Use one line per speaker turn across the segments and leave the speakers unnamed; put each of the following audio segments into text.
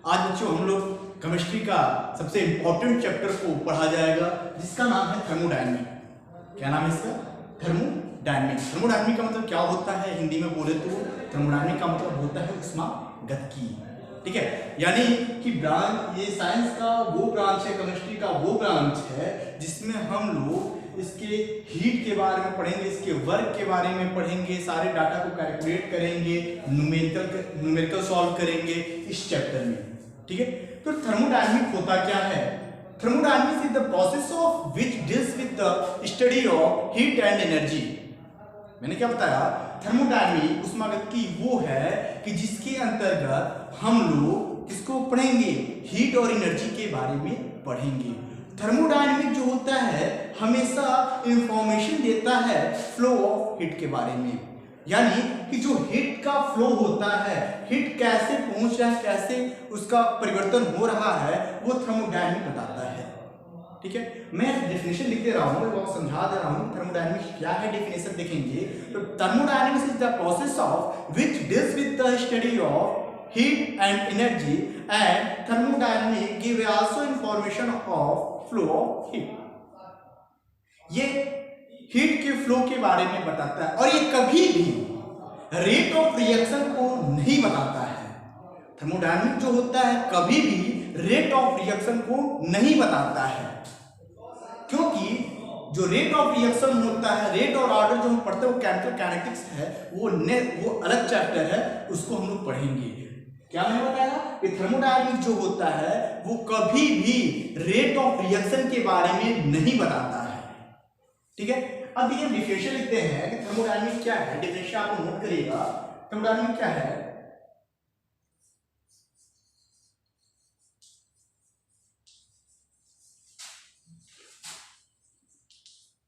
आज बच्चों हम लोग केमिस्ट्री का सबसे इंपॉर्टेंट चैप्टर को पढ़ा जाएगा जिसका नाम है थर्मोडायनेमिक। क्या नाम है इसका? थर्मोडायनेमिक। थर्मोडायनेमिक का मतलब क्या होता है हिंदी में बोले तो थर्मोडायनेमिक का मतलब होता है उष्मागतिकी। ठीक है, यानी कि ब्रांच, ये साइंस का वो ब्रांच है, केमिस्ट्री का वो ब्रांच है जिसमें हम लोग इसके हीट के बारे में पढ़ेंगे, इसके वर्क के बारे में पढ़ेंगे, सारे डाटा को कैलकुलेट करेंगे, न्यूमेरिकल सॉल्व करेंगे इस चैप्टर में। ठीक है, तो थर्मोडायनेमिक होता क्या है? Thermodynamics is the process of which deals with the study of heat and energy. मैंने क्या बताया? थर्मोडायनेमिक उष्मागतिकी वो है कि जिसके अंतर्गत हम लोग किसको पढ़ेंगे? हीट और एनर्जी के बारे में पढ़ेंगे। थर्मोडायनेमिक जो होता है हमेशा इंफॉर्मेशन देता है फ्लो ऑफ हीट के बारे में, यानी कि जो हीट का फ्लो होता है, हीट कैसे पहुंच रहा है, कैसे उसका परिवर्तन हो रहा है, वो थर्मोडायनेमिक बताता है। ठीक है, मैं डेफिनेशन लिख दे रहा हूँ, वो समझा दे रहा हूँ थर्मोडायनेमिक्स क्या है। डेफिनेशन देखेंगे तो thermodynamics is the process of which deals with the study of heat and energy, and thermodynamic give also information of flow of heat। ये हीट के फ्लो के बारे में बताता है और ये कभी भी रेट ऑफ रिएक्शन को नहीं बताता है। थर्मोडायनेमिक जो होता है कभी भी रेट ऑफ रिएक्शन को नहीं बताता है, क्योंकि जो रेट ऑफ रिएक्शन होता है, रेट और ऑर्डर जो हम पढ़ते हैं वो केमिकल काइनेटिक्स है, वो अलग चैप्टर है, उसको हम लोग पढ़ेंगे। क्या मैंने बताया कि थर्मोडायनेमिक जो होता है वो कभी भी रेट ऑफ रिएक्शन के बारे में नहीं बताता है। ठीक है, अब ये डिफिनेशन लिखते हैं कि थर्मोडायनेमिक क्या है। डिफिनेशन आप नोट करिएगा, थर्मोडायनेमिक क्या है?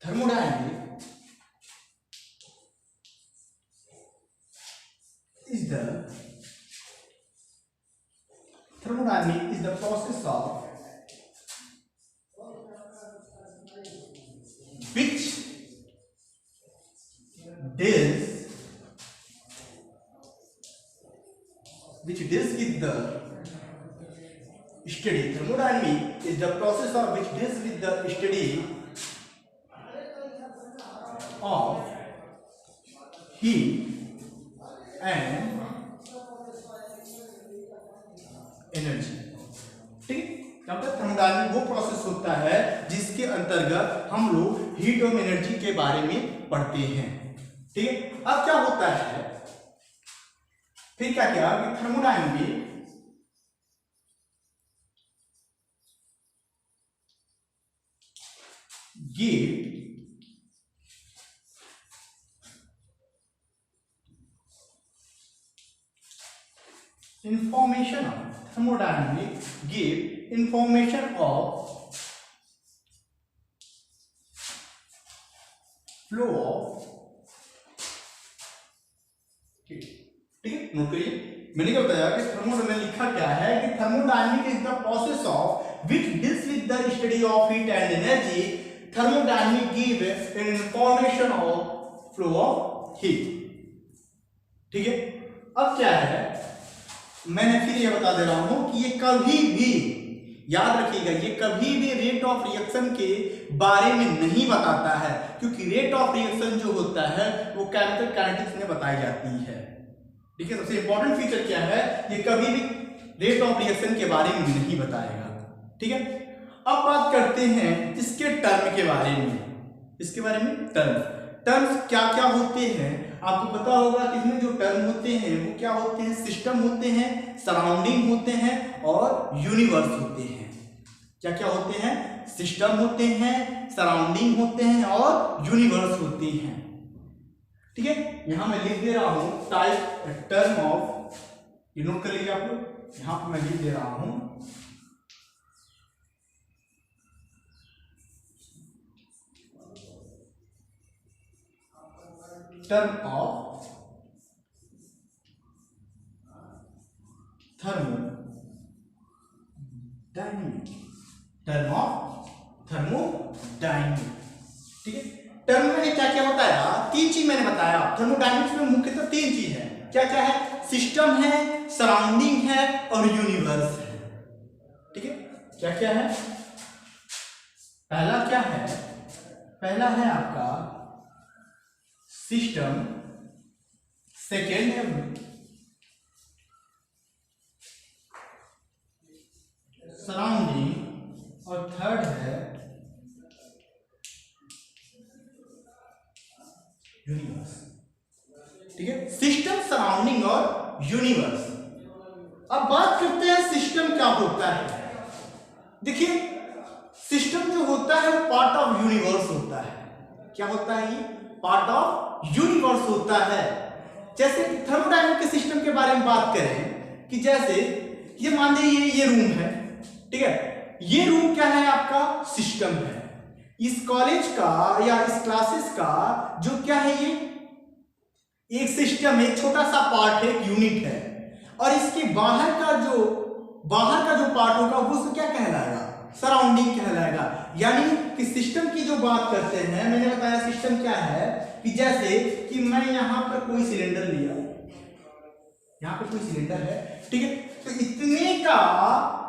Thermodynamic is the process of which deals with the study. Thermodynamic is the process of which deals with the study of heat and energy. ठीक है, थर्मोडायनेमिक वो प्रोसेस होता है जिसके अंतर्गत हम लोग हीट और एनर्जी के बारे में पढ़ते हैं। ठीक है, अब क्या होता है फिर क्या किया कि thermodynamic give information of thermodynamic give information of flow of heat। ठीक है, नोट करिए मैंने क्या बताया कि थर्मोडायनेमिक लिखा क्या है कि thermodynamic is the process of which deals with the study of heat and energy. Thermodynamic give an information of flow of heat. ठीक है, अब क्या है मैंने फिर ये बता दे रहा हूं कि ये कभी भी याद रखिएगा, ये कभी भी रेट ऑफ रिएक्शन के बारे में नहीं बताता है, क्योंकि रेट ऑफ रिएक्शन जो होता है वो केमिकल काइनेटिक्स में बताई जाती है। ठीक है, सबसे इंपॉर्टेंट फीचर क्या है, ये कभी भी रेट ऑफ रिएक्शन के बारे में नहीं बताएगा। ठीक है, अब बात करते हैं इसके टर्म के बारे में। इसके बारे में टर्म्स क्या क्या होते हैं आपको पता होगा कि इसमें जो टर्म होते हैं वो क्या होते हैं? सिस्टम होते हैं, सराउंडिंग होते हैं और यूनिवर्स होते हैं। क्या क्या होते हैं? सिस्टम होते हैं, सराउंडिंग होते हैं और यूनिवर्स होते हैं। ठीक है, यहां मैं लिख दे रहा हूं टाइप टर्म ऑफ, ये नोट कर लीजिए आप लोग, यहां पर मैं लिख दे रहा हूं term of thermodynamic. Term of thermodynamic. ठीक है, टर्म में क्या क्या बताया? तीन चीज मैंने बताया। थर्मोडायनेमिक्स में मुख्यतः तीन चीज है। क्या क्या है? सिस्टम है, सराउंडिंग है और यूनिवर्स है। क्या क्या है? पहला क्या है? पहला है आपका सिस्टम, सेकेंड है सराउंडिंग और थर्ड है यूनिवर्स। ठीक है, सिस्टम, सराउंडिंग और यूनिवर्स। अब बात करते हैं सिस्टम क्या होता है। देखिए, सिस्टम जो होता है वो पार्ट ऑफ यूनिवर्स होता है। क्या होता है? ये पार्ट ऑफ यूनिवर्स होता है। जैसे कि थर्मोडायनामिक के सिस्टम के बारे में बात करें कि जैसे ये मान लीजिए ये रूम है, ठीक है, ये रूम क्या है? आपका सिस्टम है। इस कॉलेज का या इस क्लासेस का जो क्या है, ये एक सिस्टम है, एक छोटा सा पार्ट है, एक यूनिट है। और इसके बाहर का जो पार्ट होगा वो उसको क्या कहलाएगा? सराउंडिंग कहलाएगा। यानी कि सिस्टम की जो बात करते हैं, मैंने बताया सिस्टम क्या है कि जैसे कि मैं यहां पर कोई सिलेंडर लिया, यहां पर कोई सिलेंडर है, ठीक है, तो इतने का,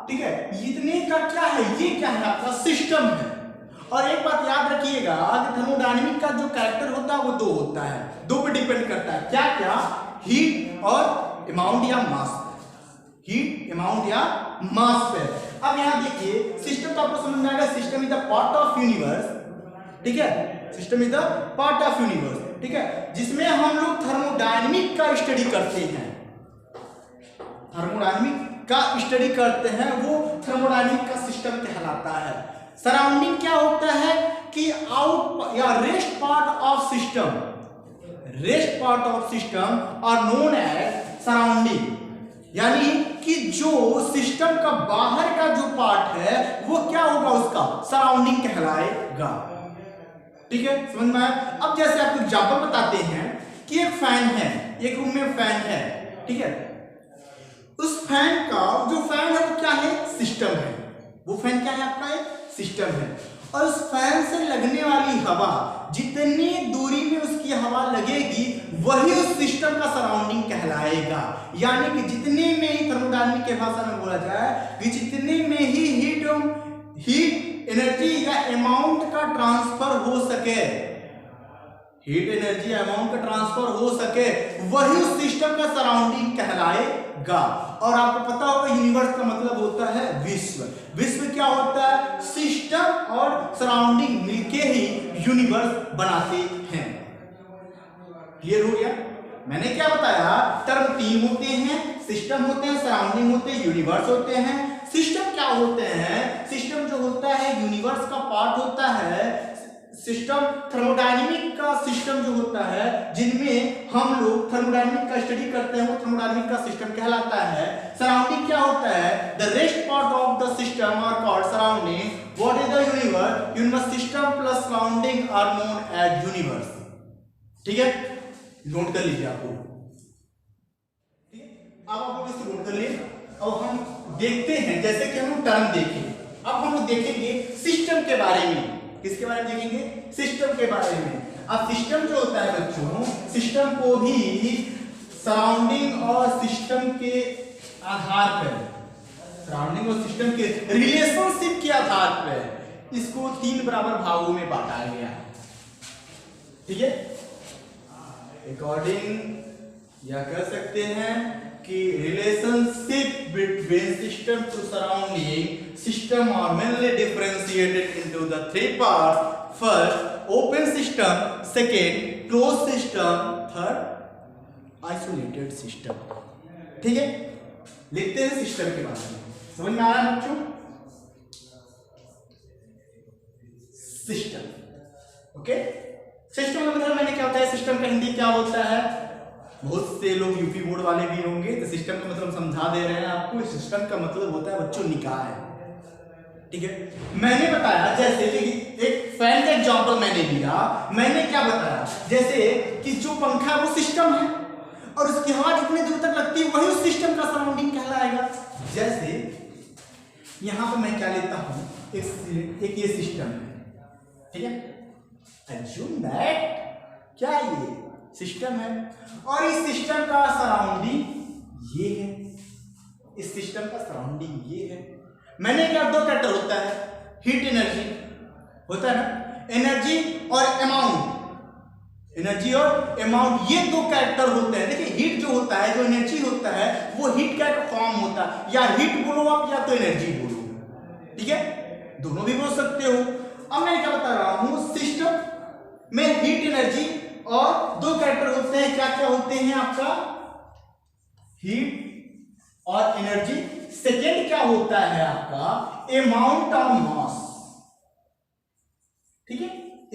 ठीक है, इतने का क्या है? ये क्या है? आपका सिस्टम है। और एक बात याद रखिएगा कि थर्मोडायनामिक का जो कैरेक्टर होता है वो दो होता है, दो पे डिपेंड करता है। क्या क्या? हीट और अमाउंट या मास। हीट, अमाउंट या मास पे। अब यहां देखिए, सिस्टम तो आपको समझ में आएगा, system is the part of universe, ठीक है, system is the part of universe, ठीक है, जिसमें हम लोग थर्मोडायनामिक का स्टडी करते हैं। थर्मोडायनामिक का स्टडी करते हैं, वो थर्मोडायनामिक का सिस्टम कहलाता है। सराउंडिंग क्या होता है कि आउट या rest part of system, rest part of system are known as surrounding. यानी कि जो सिस्टम का बाहर का जो पार्ट है वो क्या होगा? उसका सराउंडिंग कहलाएगा। ठीक है, समझ में आया? अब जैसे आपको एग्जांपल बताते हैं कि एक फैन है, एक रूम में फैन है, ठीक है, उस फैन का जो फैन है वो क्या है? सिस्टम है। वो फैन क्या है? आपका एक सिस्टम है। और उस फैन से लगने वाली हवा, जितनी दूरी में उसकी हवा लगेगी वही उस सिस्टम का सराउंडिंग कहलाएगा। यानी कि जितने में ही, थर्मोडायनामिक के भाषा में बोला जाए कि जितने में ही हीट एनर्जी या अमाउंट का ट्रांसफर हो सके, हीट एनर्जी अमाउंट का ट्रांसफर हो सके, वही उस सिस्टम का सराउंडिंग कहलाएगा। और आपको पता होगा यूनिवर्स का मतलब होता है विश्व। विश्व क्या होता है? सिस्टम और सराउंडिंग मिलके ही यूनिवर्स बनाते हैं। क्लियर हो गया? मैंने क्या बताया? टर्म तीन होते हैं, सिस्टम होते हैं, सराउंडिंग होते हैं, यूनिवर्स होते हैं। सिस्टम क्या होते हैं? सिस्टम जो होता है यूनिवर्स का पार्ट होता है। सिस्टम थर्मोडायनामिक का सिस्टम जो होता है, जिनमें हम लोग थर्मोडायनामिक का स्टडी करते हैं, वो थर्मोडायनामिक का सिस्टम कहलाता है। सराउंडिंग क्या होता है? The rest part of the system are called surrounding. What is the universe? Universe system plus surrounding are known as universe. ठीक है, नोट कर लीजिए आपको। ठीक है, अब आप लोग इसको नोट कर लिए। अब हम देखते हैं, जैसे कि हम लोग टर्म देखें, अब हम लोग देखेंगे सिस्टम के बारे में। किसके बारे में देखेंगे? सिस्टम के बारे में। अब सिस्टम जो होता है बच्चों, सिस्टम को भी सराउंडिंग और सिस्टम के आधार पर, सराउंडिंग और सिस्टम के रिलेशनशिप के आधार पर इसको तीन बराबर भागों में बांटा गया। ठीक है, अकॉर्डिंग या कह सकते हैं कि relationship between system to surrounding system are mainly differentiated into the three parts. First, open system. Second, closed system. Third, isolated system. ठीक है, लिखते हैं सिस्टम के बारे में। समझ में आ रहा है बच्चों? System, okay. सिस्टम का मतलब मैंने क्या बताया? सिस्टम का हिंदी क्या होता है? बहुत से लोग यूपी बोर्ड वाले भी होंगे, तो सिस्टम का मतलब समझा दे रहे हैं आपको। सिस्टम का मतलब होता है बच्चों निकाय। ठीक है, मैंने बताया जैसे कि एक फैन का एग्जांपल मैंने लिया। मैंने क्या बताया? जैसे कि जो पंखा है वो सिस्टम है और उसकी हवा जितनी दूर तक लगती है वही उस सिस्टम का सराउंडिंग कहलाएगा। जैसे यहां पर मैं क्या लेता हूं, एक ये सिस्टम है, ठीक है, assume that क्या ये सिस्टम है और इस सिस्टम का सराउंडिंग ये है, इस सिस्टम का सराउंडिंग ये है। मैंने क्या, दो कैरेक्टर होता है, हीट एनर्जी होता है ना, एनर्जी और अमाउंट, एनर्जी और अमाउंट, ये दो कैरेक्टर होते हैं। देखिए हीट जो होता है, जो एनर्जी होता है, वो हीट का एक फॉर्म होता है, या हीट बोलो आप या तो एनर्जी बोलो, ठीक है, दोनों भी बोल सकते हो। अब मैं क्या बता रहा हूं, सिस्टम में हीट एनर्जी और दो कैरेक्टर होते हैं, क्या क्या होते हैं आपका, हीट और एनर्जी। सेकेंड क्या होता है आपका, अमाउंट ऑफ मास, ठीक है,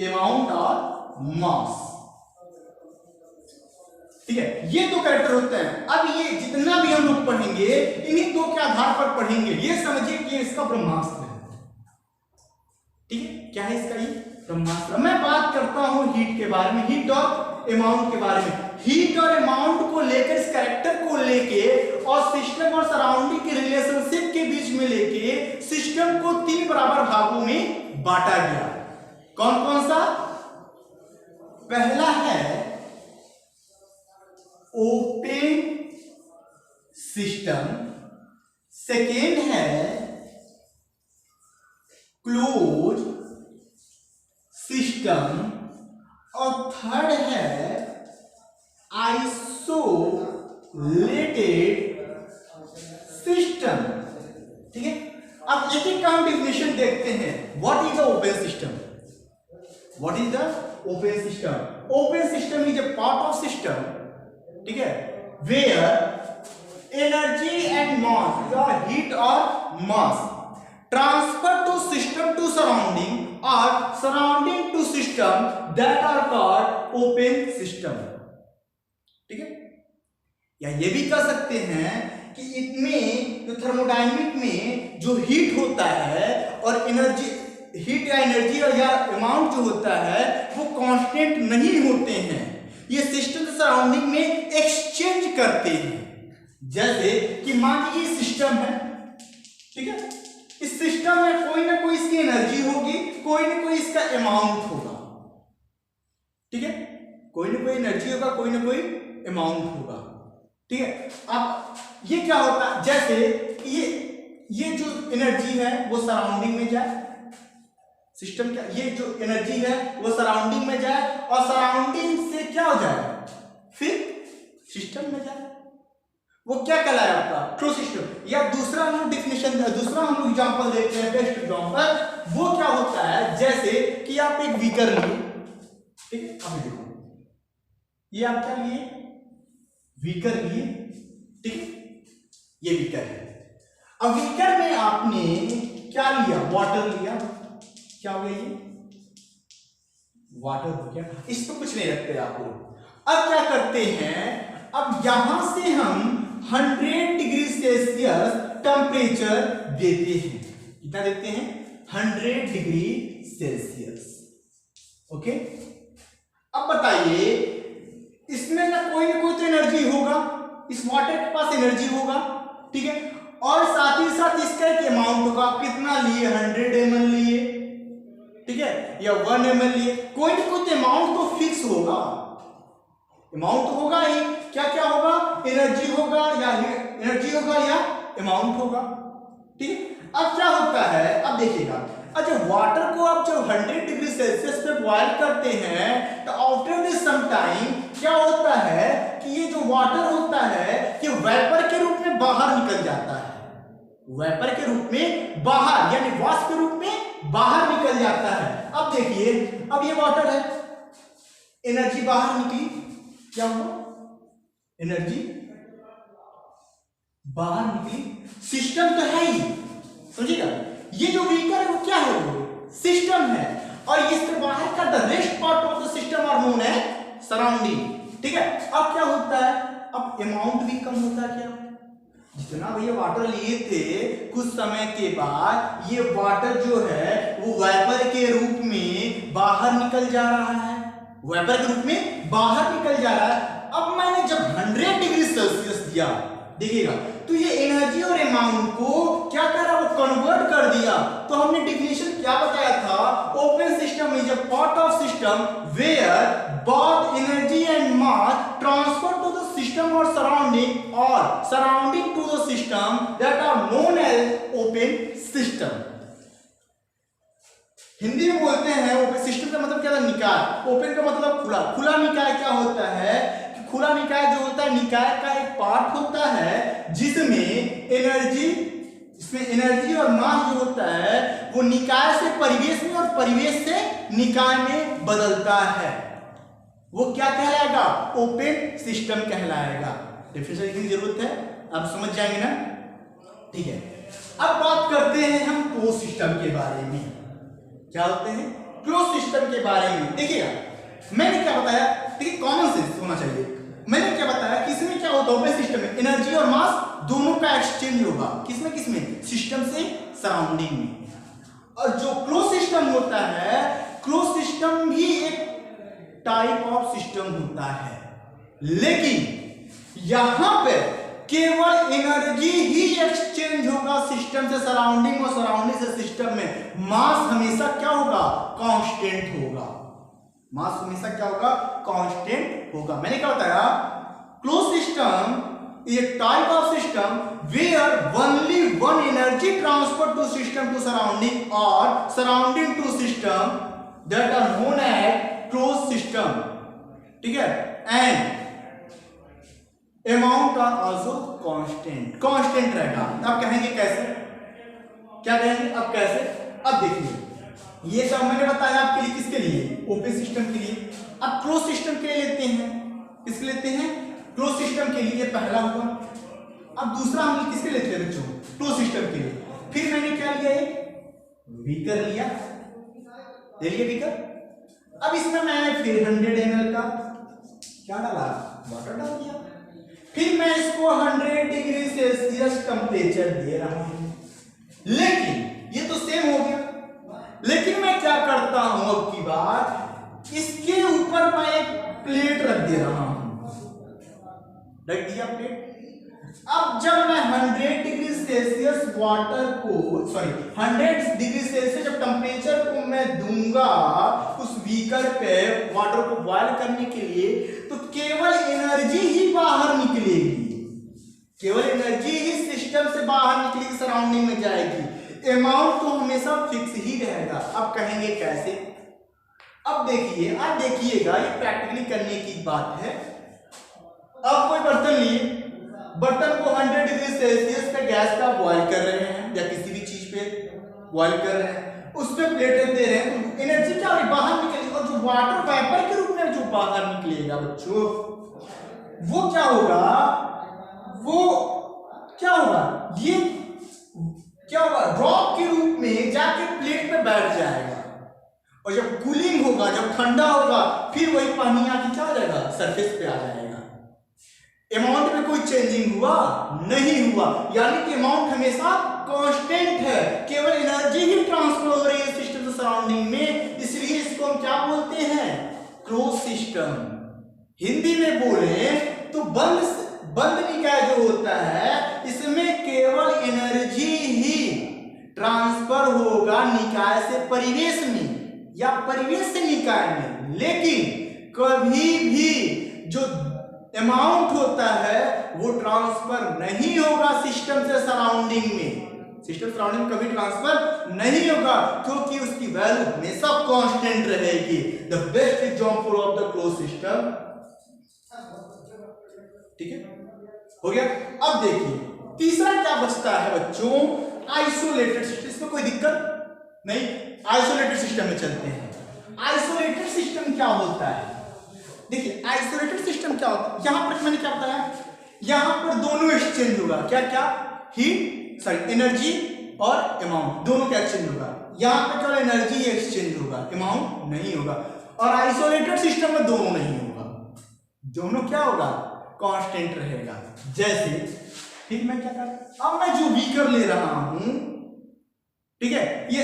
अमाउंट ऑफ मास, ठीक है, ये दो कैरेक्टर होते हैं। अब ये जितना भी हम लोग पढ़ेंगे इन्हीं दो के आधार पर पढ़ेंगे। ये समझिए कि इसका ब्रह्मास्त्र है, ठीक है, क्या है इसका, ये ब्रह्मास्त्र। मैं बात करता हूं हीट के बारे में, हीट और अमाउंट के बारे में। हीट और अमाउंट को लेकर, इस कैरेक्टर को लेके और सिस्टम और सराउंडिंग के रिलेशनशिप के बीच में लेके सिस्टम को 3 बराबर भागों में बांटा गया। कौन कौन सा, पहला है ओपन सिस्टम, सेकेंड है क्लोज सिस्टम और थर्ड है आइसोलेटेड सिस्टम, ठीक है। अब एक एक का हम डेफिनेशन देखते हैं। What is the open system, what is the open system, open system is a part of system, ठीक है, वेयर एनर्जी एंड मास या हीट और mass transfer to system to surrounding और surrounding to system, that are called open system, ठीक है। या ये भी कह सकते हैं कि इसमें जो थर्मोडायनेमिक में जो हीट होता है और एनर्जी, हीट या एनर्जी या अमाउंट जो होता है वो कांस्टेंट नहीं होते हैं, ये सिस्टम के सराउंडिंग में एक्सचेंज करते हैं। जैसे कि मान लीजिए सिस्टम है, ठीक है, इस सिस्टम में कोई ना कोई इसकी एनर्जी होगी, कोई ना कोई इसका अमाउंट होगा, ठीक है, कोई ना कोई एनर्जी होगा, कोई ना कोई अमाउंट होगा, ठीक है। अब ये क्या होता है, जैसे ये जो एनर्जी है वो सराउंडिंग में जाए, सिस्टम क्या, ये जो एनर्जी है वो सराउंडिंग में जाए और सराउंडिंग से क्या हो जाए, फिर सिस्टम में जाए, वो क्या कहलाया आपका फ्लो सिस्टम। या दूसरा हम डेफिनेशन, दूसरा हम एग्जांपल देखते हैं, बेस्ट एग्जांपल, वो क्या होता है, जैसे कि आप एक बीकर लिए, ठीक है, अभी देखो ये आप क्या लिए, बीकर लिए, ठीक है, ये बीकर है। अब बीकर में आपने क्या लिया, वाटर लिया, क्या हो गया, ये वाटर हो गया, इस पर कुछ नहीं रखते आप लोग। अब क्या करते हैं, अब यहां से हम 100 डिग्री सेल्सियस टेम्परेचर देते हैं, कितना देते हैं, 100 डिग्री सेल्सियस, ओके। अब बताइए इसमें ना कोई तो एनर्जी होगा, इस वाटर के पास एनर्जी होगा, ठीक है, और साथ ही साथ इसका एक अमाउंट होगा, आप कितना लिए, 100 ml लिए, ठीक है, या 1 ml लिए, कोई ना कोई अमाउंट तो फिक्स होगा, अमाउंट होगा ही, क्या क्या होगा, एनर्जी होगा या एनर्जी होगा या अमाउंट होगा, ठीक है। अब क्या होता है, अब देखिएगा, अच्छा वाटर को आप जब 100 डिग्री सेल्सियस पे बॉयल करते हैं तो आफ्टर दिस सम टाइम क्या होता है कि ये जो वाटर होता है ये वेपर के रूप में बाहर निकल जाता है, वेपर के रूप में बाहर, यानी वाष्प के रूप में बाहर निकल जाता है। अब देखिए, अब ये वाटर है, एनर्जी बाहर निकली, क्या हुआ, एनर्जी बाहर निकली, सिस्टम तो है ही, समझिएगा, ये जो बीकर है वो क्या है, वो सिस्टम है, और इसके बाहर का the rest part of the system are known है सराउंडिंग, ठीक है। अब क्या होता है, अब अमाउंट भी कम होता है, क्या, जितना भैया वाटर लिए थे कुछ समय के बाद ये वाटर जो है वो वेपर के रूप में बाहर निकल जा रहा है, वेपर के रूप में बाहर निकल जा रहा है। अब मैंने जब 100 डिग्री सेल्सियस दिया, देखिएगा, तो ये एनर्जी और अमाउंट को क्या करा, वो कन्वर्ट कर दिया। तो हमने डेफिनेशन क्या बताया था, open system is a part of system where both energy and mass transfer to the system system or surrounding to the system that are known as open system. Hindi में बोलते हैं ओपन सिस्टम का मतलब क्या था? निकाय। ओपन का मतलब खुला। खुला निकाय क्या होता है कि खुला निकाय जो होता है निकाय का एक पार्ट होता है जिसमें एनर्जी और मास जो होता है वो निकाय से परिवेश में और परिवेश से निकाय में बदलता है। वो क्या कहलाएगा? ओपन सिस्टम कहलाएगा। डेफिनेशन की जरूरत है, आप समझ जाएंगे ना? ठीक है, अब बात करते हैं हम क्लोज सिस्टम के बारे में। क्या होते हैं? क्लोज सिस्टम के बारे में। देखिएगा, मैंने क्या बताया? देखिए, कॉमन सेंस होना चाहिए। मैंने क्या बताया कि इसमें क्या होता है? ओपन सिस्टम में एनर्जी और मास दोनों का एक्सचेंज होगा। किसमें किसमें? सिस्टम से सराउंडिंग में। और जो क्लोज सिस्टम होता है, क्लोज सिस्टम भी एक टाइप ऑफ सिस्टम होता है, लेकिन यहां पे केवल एनर्जी ही एक्सचेंज होगा सिस्टम से सराउंडिंग और सराउंडिंग से सिस्टम में। मास हमेशा क्या होगा? कांस्टेंट होगा। मास हमेशा क्या होगा? कांस्टेंट होगा। मैंने क्या बताया? Close system is a type of system where only one energy transfer to system to surrounding or surrounding to system that are known as closed system. ठीक है? And amount are also constant. Constant रहेगा। अब कहेंगे कैसे? क्या कहेंगे? अब कैसे? अब देखिए, ये सब मैंने बताया आपके लिए। किसके लिए? ओपन सिस्टम के लिए। अब क्लोज सिस्टम के लिए लेते हैं। किसके लेते हैं? क्लोज सिस्टम के लिए पहला हुआ। अब दूसरा हम किसके लेते हैं बच्चों? क्लोज सिस्टम के लिए। फिर मैंने क्या लिया? एक बीकर लिया, ले लिया बीकर। अब इसमें मैंने फिर 100 ml का क्या डाला? वाटर डाल दिया। फिर मैं इसको 100 डिग्री सेल्सियस टेम्परेचर दे रहा हूं। लेकिन ये तो सेम हो गया, लेकिन मैं क्या करता हूं? अब की बार इसके ऊपर मैं एक प्लेट रख दे रहा हूं। रख दिया प्लेट। अब जब मैं 100 डिग्री सेल्सियस वाटर को 100 डिग्री सेल्सियस जब टेम्परेचर को मैं दूंगा उस बीकर पे वाटर को बॉयल करने के लिए, तो केवल एनर्जी ही बाहर निकलेगी। केवल एनर्जी ही सिस्टम से बाहर निकलेगी, सराउंडिंग में जाएगी। अमाउंट तो हमेशा फिक्स ही रहेगा। अब कहेंगे कैसे? अब देखिए, आप देखिएगा, ये प्रैक्टिकली करने की बात है। अब कोई बर्तन लिए, बर्तन को 100 डिग्री सेल्सियस पे गैस का बॉयल कर रहे हैं या किसी भी चीज पे बॉयल कर रहे हैं, उस पे प्लेटें दे रहे हैं, तो एनर्जी क्या होगी? बाहर निकलेगी। और जो वाटर वेपर के रूप में जो बाहर निकलेगा बच्चों, वो क्या होगा? वो क्या होगा? ये क्या होगा? ड्रॉप के रूप में जाके प्लेट पे बैठ जाएगा। और जब कूलिंग होगा, जब ठंडा होगा, फिर वही पानी आके क्या हो जाएगा? सरफेस पे आ जाएगा। अमाउंट में कोई चेंजिंग हुआ? नहीं हुआ। यानी कि अमाउंट हमेशा कांस्टेंट है, केवल एनर्जी ही ट्रांसफर हो रही है सिस्टम से सराउंडिंग में। इसलिए इसको हम क्या बोलते हैं? Close system. हिंदी में बोले तो बंद निकाय जो होता है, इसमें केवल एनर्जी ही ट्रांसफर होगा निकाय से परिवेश में या परिवेश से निकाय में, लेकिन कभी भी जो अमाउंट होता है वो ट्रांसफर नहीं होगा सिस्टम से सराउंडिंग में। सिस्टम सराउंडिंग कभी ट्रांसफर नहीं होगा क्योंकि उसकी वैल्यू हमेशा कांस्टेंट रहेगी। The best example of the close system. ठीक है, हो गया। अब देखिए तीसरा क्या बचता है बच्चों? Isolated system. इसमें कोई दिक्कत नहीं, आइसोलेटेड सिस्टम में चलते हैं। आइसोलेटेड सिस्टम क्या होता है? देखिए आइसोलेटेड सिस्टम क्या होता है? यहां पर मैंने क्या बताया? यहां पर दोनों एक्सचेंज होगा। क्या क्या? एनर्जी और अमाउंट दोनों का एक्सचेंज होगा। यहां पर केवल एनर्जी एक्सचेंज होगा, अमाउंट नहीं होगा। और आइसोलेटेड सिस्टम में दोनों नहीं होगा। दोनों क्या होगा? कांस्टेंट रहेगा। जैसे ठीक, मैं क्या कर, अब मैं जो बीकर ले रहा हूं, ठीक है, ये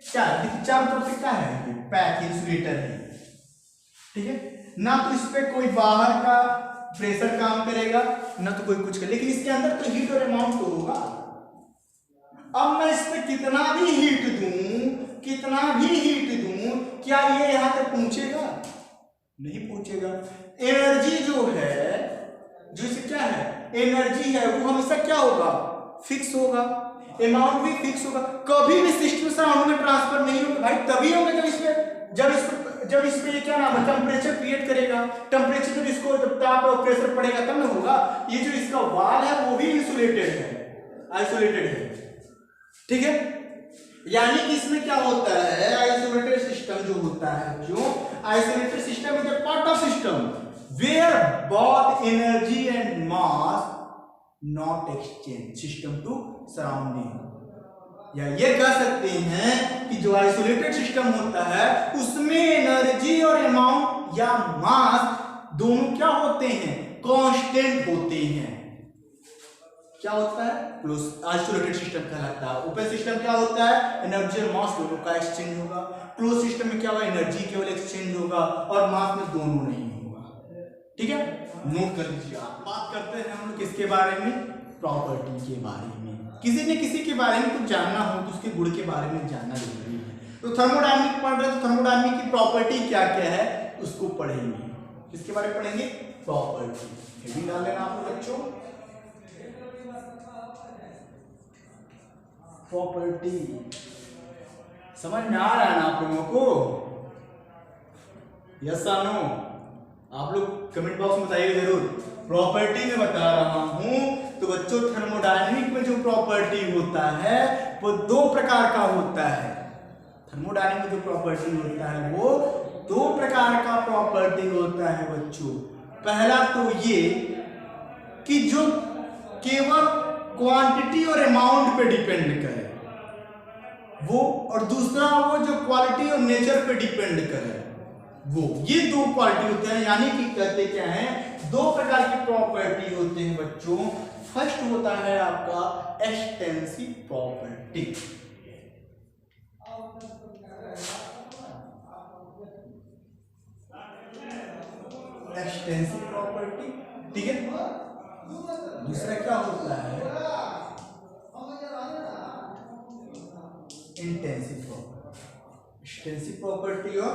क्या है? चारों तरफ से क्या है? पैक इंसुलेटर है। ठीक है, ना तो इस पे कोई बाहर का प्रेशर काम करेगा, ना तो कोई कुछ कर, लेकिन इसके अंदर तो हीट और अमाउंट तो होगा। अब मैं इस पे कितना भी हीट दूं, क्या ये यहां तक पहुंचेगा? नहीं पहुंचेगा। एनर्जी जो है जो इसे क्या है एनर्जी है वो हमेशा क्या होगा, फिक्स होगा, अमाउंट भी फिक्स होगा, कभी भी सिस्टम सराउंडिंग में ट्रांसफर नहीं होगा भाई, तभी होगा जब इसमें ये क्या नाम है टेम्परेचर क्रिएट करेगा, टेम्परेचर जब इसको जब ताप और प्रेशर पड़ेगा तब ना होगा। ये जो इसका वाल है वो भी इंसुलेटेड है, आइसोलेटेड है, ठीक है। यानी कि इसमें क्या होता है आइसोलेटेड सिस्टम जो होता है, जो isolated system is a part of system where both energy and mass not exchange system to surrounding. या ये कह सकते हैं कि जो आइसोलेटेड सिस्टम होता है उसमें एनर्जी और अमाउंट या मास दोनों क्या होते हैं, कांस्टेंट होते हैं। क्या होता है क्लोज आइसोलेटेड सिस्टम कहलाता है। ओपन सिस्टम क्या होता है एनर्जी और मास दोनों का एक्सचेंज होगा। क्लोज सिस्टम में क्या होगा एनर्जी केवल एक्सचेंज होगा और मास में दोनों नहीं होगा, ठीक है। नोट कर लीजिए। आप बात करते हैं हम लोग किसके बारे में, प्रॉपर्टी के बारे में। किसी ने किसी के बारे में कुछ जानना हो तो उसके गुण के बारे में जानना जरूरी है। तो थर्मोडायनामिक पढ़ रहे तो थर्मोडायनामिक की प्रॉपर्टी क्या क्या है उसको पढ़ेंगे। किसके बारे में पढ़ेंगे, प्रॉपर्टी। हेडिंग डाल लेना आप लोग बच्चों, प्रॉपर्टी। समझ में आ रहा है ना आप लोगों को, यस या नो? आप लोग कमेंट बॉक्स में बताइए जरूर। प्रॉपर्टी में बता रहा हूं तो बच्चों थर्मोडायनामिक में जो प्रॉपर्टी होता है वो दो प्रकार का होता है। थर्मोडायनामिक में जो प्रॉपर्टी होता है वो दो प्रकार का प्रॉपर्टी होता है बच्चों। पहला तो ये कि जो केवल क्वांटिटी और अमाउंट पे डिपेंड करे वो, और दूसरा वो जो क्वालिटी और नेचर पे डिपेंड करे वो। ये दो क्वालिटी होते हैं, यानी कि कहते क्या है दो प्रकार की प्रॉपर्टी होते हैं बच्चों। फर्स्ट होता है आपका एक्सटेंसिव प्रॉपर्टी। एक्सटेंसिव प्रॉपर्टी, ठीक है। दूसरा क्या होता है इंटेंसिव प्रॉपर्टी। एक्सटेंसिव प्रॉपर्टी और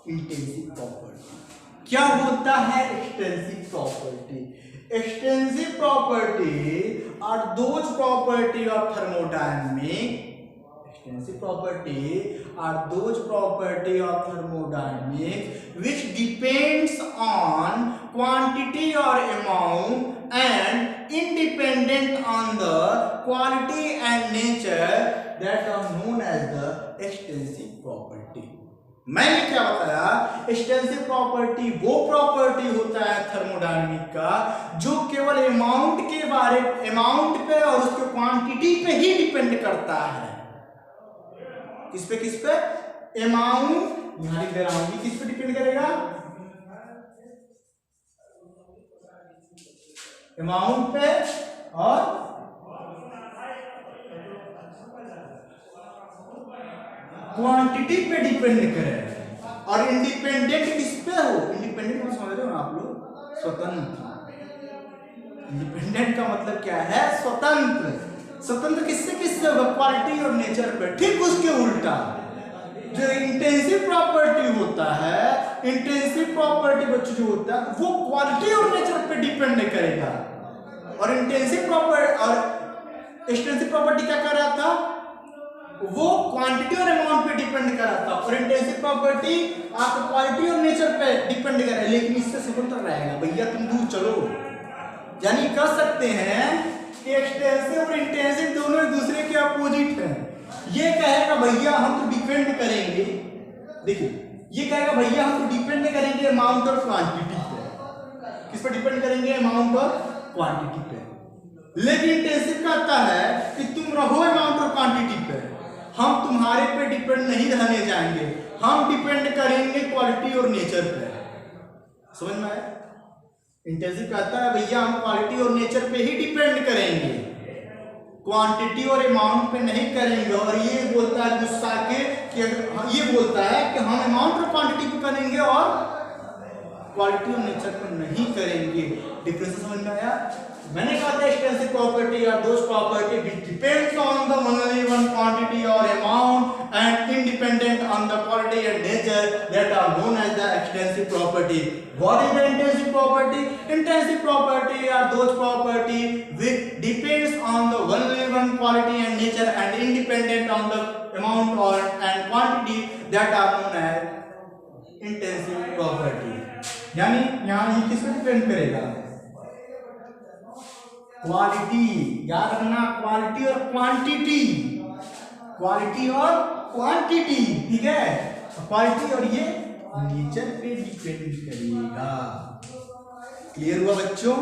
इंटेंसिव प्रॉपर्टी। क्या होता है extensive property? Extensive property are those property of thermodynamic. Extensive property are those property of thermodynamic which depends on quantity or amount and independent on the quality and nature that are known as the extensive property। मैंने क्या बताया, extensive property वो property होता है thermodynamic का जो केवल amount पे और उसके क्वांटिटी पे ही डिपेंड करता है। किस पे अमाउंट, यहां लिख दे रहा हूं, किस पे डिपेंड करेगा, अमाउंट पे और क्वांटिटी पे डिपेंड करे। और इंडिपेंडेंट किस पे हो, इंडिपेंडेंट को समझ रहे हो आप लोग, स्वतंत्र। इंडिपेंडेंट का मतलब क्या है, स्वतंत्र। स्वतंत्र किससे होगा, क्वालिटी और नेचर पे। ठीक उसके उल्टा जो इंटेंसिव प्रॉपर्टी होता है, इंटेंसिव प्रॉपर्टी बच्चों जो होता है वो क्वालिटी और नेचर पे डिपेंड करेगा। और इंटेंसिव प्रॉपर्टी और एक्सटेंसिव प्रॉपर्टी क्या कर रहा था, वो क्वांटिटी और अमाउंट पे डिपेंड कर रहा था। और इंटेंसिव प्रॉपर्टी आपको क्वालिटी और नेचर पे डिपेंड कर रहा है, लेकिन इससे स्वतंत्र रहेगा। भैया तुम दूर चलो, यानी कह सकते हैं कि एक्सटेंसिव और इंटेंसिव दोनों एक दूसरे के अपोजिट हैं। ये कहेगा भैया हम तो डिपेंड करेंगे, देखिए ये कहेगा भैया हम तो डिपेंड करेंगे अमाउंट और क्वांटिटी पे। किस पे डिपेंड करेंगे, अमाउंट और क्वांटिटी पे। लेकिन इंटेंसिव कहता है कि तुम रहो अमाउंट और क्वांटिटी पे, हम तुम्हारे पे डिपेंड नहीं रहने जाएंगे, हम डिपेंड करेंगे क्वालिटी और नेचर पे। समझ में आया? इंटेंसिव कहता है भैया हम क्वालिटी और नेचर पे ही डिपेंड करेंगे, क्वांटिटी और अमाउंट पे नहीं करेंगे। और ये बोलता है गुस्सा के कि ये बोलता है कि हम अमाउंट और क्वांटिटी पे करेंगे और क्वालिटी और नेचर पर नहीं करेंगे। डिफरेंस समझ में आया? मैंने कहा था extensive property are those property which depends on the only one quantity और amount and independent on the quality and nature that are known as the extensive property. What is the intensive property? Intensive property are those property which depends on the only one quality and nature and independent on the amount और and quantity that are known as intensive property. यानी यहां ये किस पे depend करेगा? Quality, याद रखना, quality और क्वांटिटी, क्वालिटी और क्वांटिटी, ठीक है? क्वालिटी और ये नेचर पे डिपेंड करेगा। क्लियर हुआ बच्चों?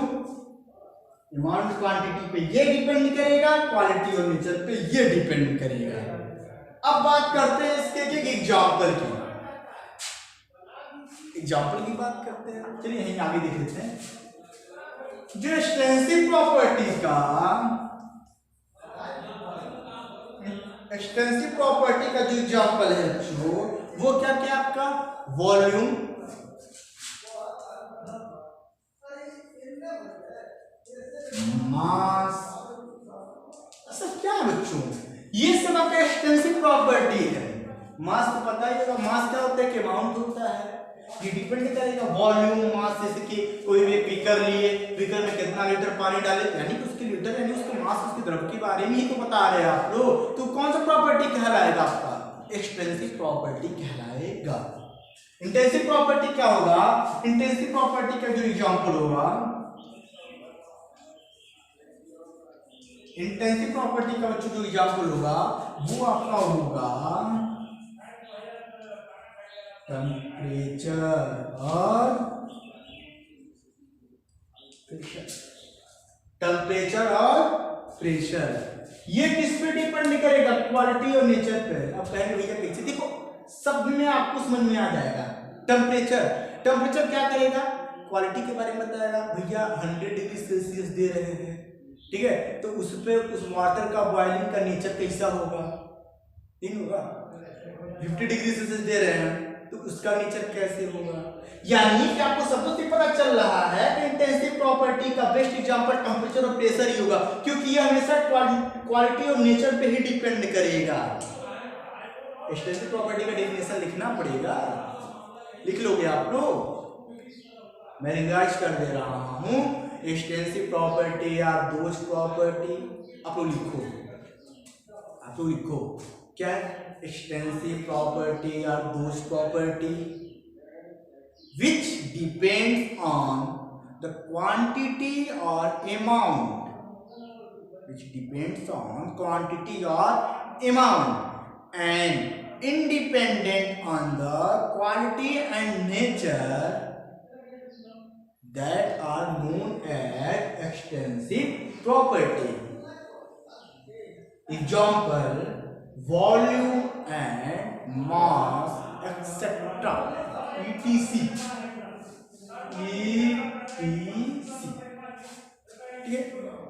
अमाउंट क्वांटिटी पे ये डिपेंड करेगा, क्वालिटी और नेचर पे ये डिपेंड करेगा। अब बात करते हैं इसके एक एग्जाम्पल की। एग्जाम्पल की बात करते हैं, चलिए यहीं आगे देख लेते हैं। जो एक्सटेंसिव प्रॉपर्टी का जो एग्जाम्पल है बच्चों, वो क्या क्या आपका? वॉल्यूम, मास, सब क्या है बच्चों? ये सब आपका एक्सटेंसिव प्रॉपर्टी है। मास तो पता ही होगा, मास क्या होता है कि अमाउंट होता है। ये डिपेंड करेगा वॉल्यूम, मास, जैसे कि कोई भी बीकर लिए, बीकर में कितना लीटर पानी डाले, यानी कि उसके लीटर यानी उसके मास, उसके द्रव के बारे में ही तो बता रहे हैं आप लोग। तो कौन सा प्रॉपर्टी कहलाएगा आपका? एक्सटेंसिव प्रॉपर्टी कहलाएगा। इंटेंसिव प्रॉपर्टी क्या होगा? इंटेंसिव प्रॉपर्टी का जो एग्जांपल होगा, इंटेंसिव प्रॉपर्टी का बच्चों जो एग्जांपल होगा वो आपका होगा टेम्परेचर और प्रेशर। टेम्परेचर और प्रेशर ये किस पे डिपेंड करेगा? क्वालिटी और नेचर पे। अब कहेंगे भैया कैसे? देखो सब में आपको समझ में आ जाएगा। टेम्परेचर, टेम्परेचर क्या करेगा? क्वालिटी के बारे में बताएगा। भैया 100 डिग्री सेल्सियस दे रहे हैं, ठीक है, तो उस पे उस वाटर का बॉइलिंग का नेचर कैसा होगा? ठीक होगा। 50 डिग्री सेल्सियस दे रहे हैं तो उसका नेचर कैसे होगा? यानी कि आपको सब कुछ पता चल रहा है कि इंटेंसिव प्रॉपर्टी का बेस्ट एग्जांपल टेम्परेचर और प्रेशर ही होगा, क्योंकि ये हमेशा क्वालिटी और नेचर पे ही डिपेंड करेगा। एक्सटेंसिव प्रॉपर्टी का डेफिनेशन लिखना पड़ेगा, लिख लोगे आप लोग? मैं रिवाइज कर दे रहा हूं। Extensive property are those property, आप लोग लिखो, आप लोग लिखो क्या? Extensive property are those property which depends on the quantity or amount, which depends on quantity or amount and independent on the quality and nature that are known as extensive property. Example: volume and mass, etc. ETC, ठीक है।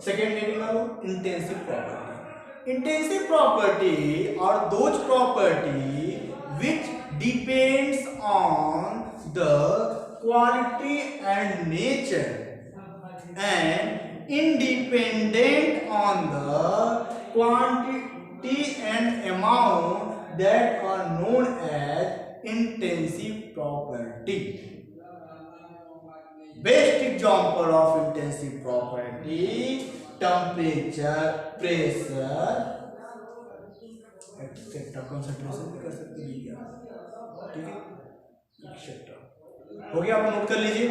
Second heading लो, intensive property. Intensive property are those property which depends on the quality and nature and independent on the quantity and amount that are known as intensive property. Best example of intensive property: temperature, pressure, etc. concentration भी कर सकते हैं, ठीक है, etc. हो गया? आप note कर लीजिए।